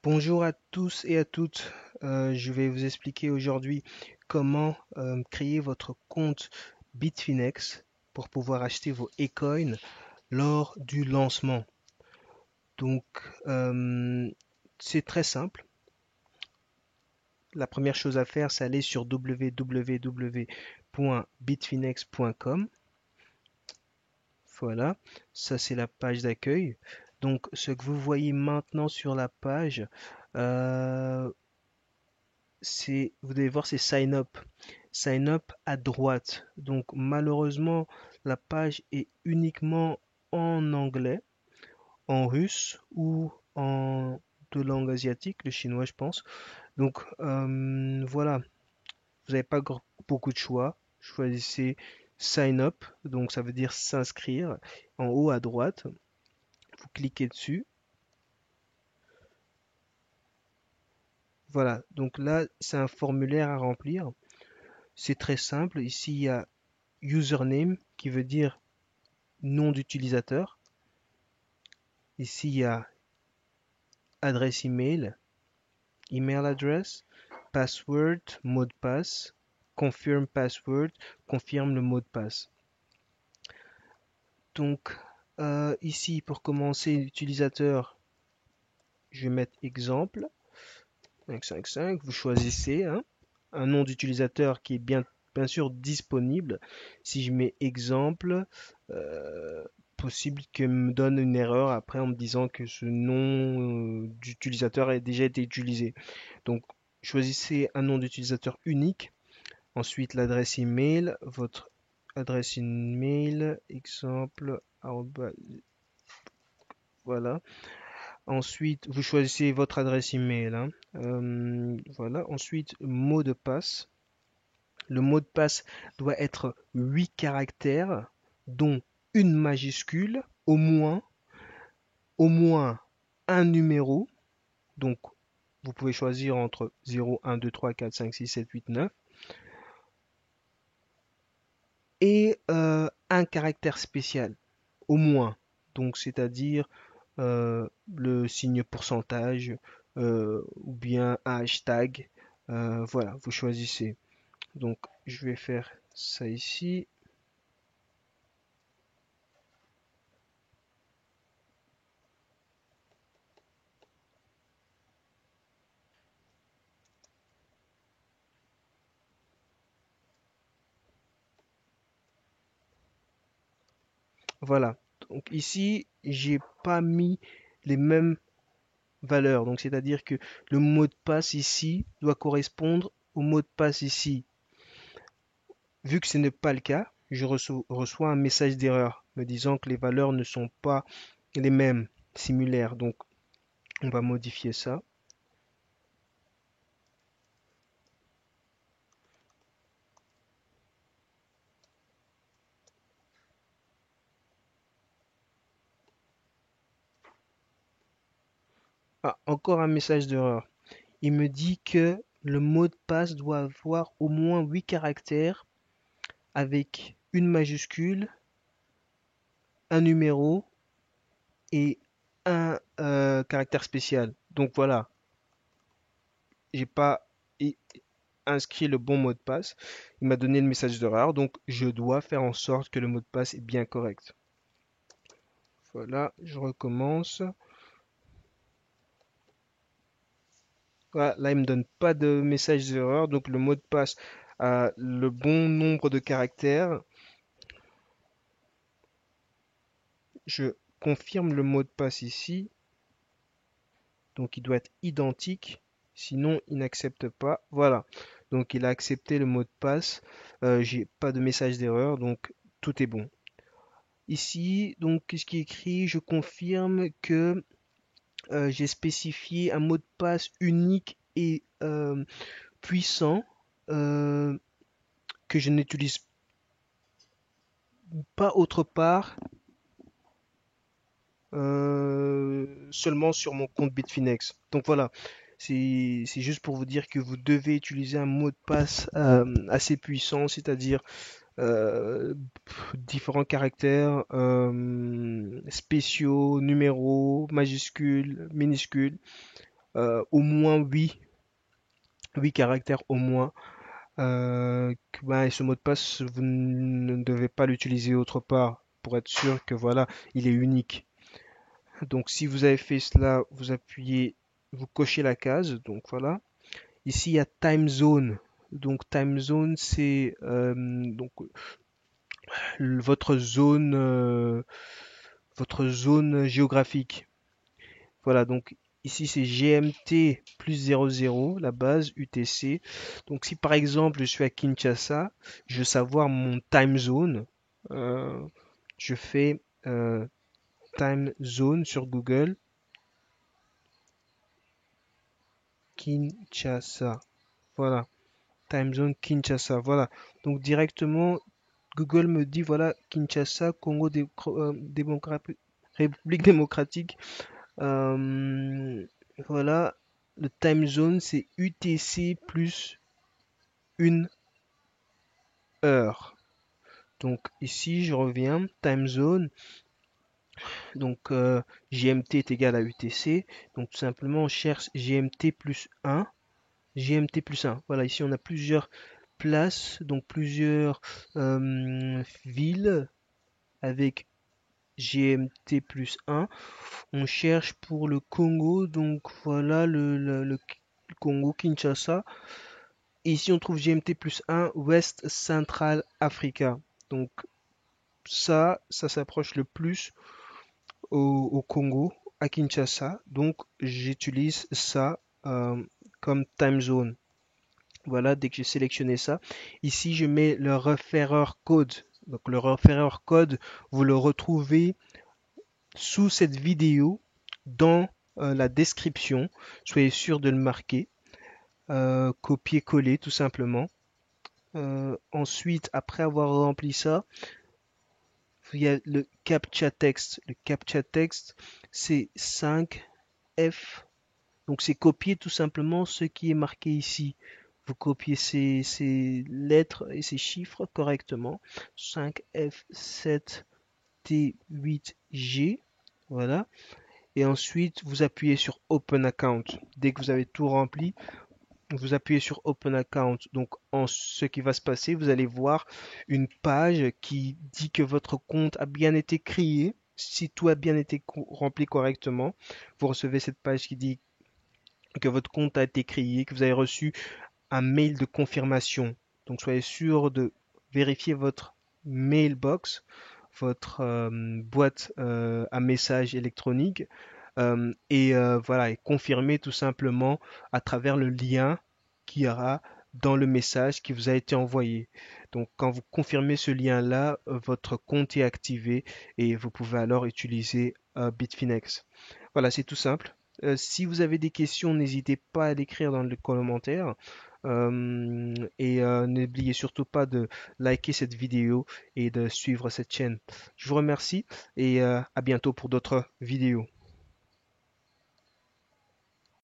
Bonjour à tous et à toutes. Je vais vous expliquer aujourd'hui comment créer votre compte Bitfinex pour pouvoir acheter vos Ecoins lors du lancement. Donc, euh, c'est très simple. La première chose à faire, c'est aller sur www.bitfinex.com. Voilà, ça c'est la page d'accueil. Donc, ce que vous voyez maintenant sur la page, euh, vous devez voir, c'est Sign Up. Sign Up à droite. Donc malheureusement, la page est uniquement en anglais, en russe ou en de langue asiatique, le chinois, je pense. Donc voilà, vous n'avez pas beaucoup de choix. Choisissez Sign Up, donc ça veut dire s'inscrire. En haut à droite, vous cliquez dessus. Voilà, donc là, c'est un formulaire à remplir. C'est très simple. Ici, il y a username qui veut dire nom d'utilisateur. Ici, il y a adresse email, email address, password, mot de passe, confirm password, confirme le mot de passe. Donc, ici, pour commencer, l'utilisateur, je vais mettre exemple, 555, vous choisissez un nom d'utilisateur qui est bien sûr disponible. Si je mets exemple, euh, possible qu'il me donne une erreur après en me disant que ce nom d'utilisateur a déjà été utilisé. Donc, choisissez un nom d'utilisateur unique. Ensuite, l'adresse email, votre adresse email, exemple, voilà. Ensuite, vous choisissez votre adresse email, hein. Voilà. Ensuite, mot de passe. Le mot de passe doit être 8 caractères, dont une majuscule, au moins un numéro. Donc, vous pouvez choisir entre 0, 1, 2, 3, 4, 5, 6, 7, 8, 9. Et un caractère spécial, au moins. Donc, c'est-à-dire le signe pourcentage ou bien un hashtag. Voilà, vous choisissez. Donc, je vais faire ça ici. Voilà. Donc ici, j'ai pas mis les mêmes valeurs. Donc c'est-à-dire que le mot de passe ici doit correspondre au mot de passe ici. Vu que ce n'est pas le cas, je reçois un message d'erreur me disant que les valeurs ne sont pas les mêmes, similaires. Donc on va modifier ça. Ah, encore un message d'erreur. Il me dit que le mot de passe doit avoir au moins 8 caractères avec une majuscule, un numéro et un caractère spécial. Donc voilà, j'ai pas inscrit le bon mot de passe. Il m'a donné le message d'erreur, donc je dois faire en sorte que le mot de passe est bien correct. Voilà, je recommence. Voilà, là, il me donne pas de message d'erreur, donc le mot de passe a le bon nombre de caractères. Je confirme le mot de passe ici, donc il doit être identique, sinon il n'accepte pas. Voilà, donc il a accepté le mot de passe. J'ai pas de message d'erreur, donc tout est bon. Ici, donc, qu'est-ce qui est écrit? Je confirme que j'ai spécifié un mot de passe unique et puissant euh, que je n'utilise pas autre part, seulement sur mon compte Bitfinex. Donc voilà, c'est juste pour vous dire que vous devez utiliser un mot de passe assez puissant, c'est-à-dire euh, différents caractères spéciaux, numéros, majuscules, minuscules. au moins 8 caractères au moins. Et ce mot de passe, vous ne devez pas l'utiliser autre part pour être sûr que voilà, il est unique. Donc si vous avez fait cela, vous appuyez, vous cochez la case. Donc voilà. Ici il y a time zone. Donc time zone, c'est donc votre zone géographique. Voilà, donc ici c'est GMT plus 00, la base UTC. Donc si par exemple je suis à Kinshasa, je veux savoir mon time zone. euh, je fais time zone sur Google, Kinshasa. Voilà, time zone Kinshasa. Voilà, donc directement Google me dit voilà Kinshasa, République démocratique. Voilà, le time zone c'est UTC plus 1 heure. Donc ici je reviens, time zone, donc GMT est égal à UTC, donc tout simplement on cherche GMT plus 1, GMT plus 1. Voilà, ici on a plusieurs places, donc plusieurs villes avec GMT plus 1. On cherche pour le Congo, donc voilà le Congo Kinshasa. Ici, on trouve GMT plus 1, West Central Africa. Donc ça s'approche le plus au Congo, à Kinshasa. Donc j'utilise ça comme time zone. Voilà, dès que j'ai sélectionné ça. Ici, je mets le referrer code. Donc le referrer code, vous le retrouvez sous cette vidéo dans la description. Soyez sûr de le marquer. Copier-coller tout simplement. Ensuite, après avoir rempli ça, il y a le captcha texte. Le captcha texte, c'est 5F. Donc, c'est copier tout simplement ce qui est marqué ici. Vous copiez ces lettres et ces chiffres correctement. 5F7T8G. Voilà. Et ensuite, vous appuyez sur Open Account. Dès que vous avez tout rempli, vous appuyez sur Open Account. Donc, ce qui va se passer, vous allez voir une page qui dit que votre compte a bien été créé. Si tout a bien été rempli correctement, vous recevez cette page qui dit que votre compte a été créé, que vous avez reçu un mail de confirmation. Donc, soyez sûr de vérifier votre mailbox, votre boîte à messages électroniques voilà, et confirmer tout simplement à travers le lien qu'il y aura dans le message qui vous a été envoyé. Donc quand vous confirmez ce lien-là, votre compte est activé et vous pouvez alors utiliser Bitfinex. Voilà, c'est tout simple. Si vous avez des questions, n'hésitez pas à l'écrire dans les commentaires. N'oubliez surtout pas de liker cette vidéo et de suivre cette chaîne. Je vous remercie et à bientôt pour d'autres vidéos.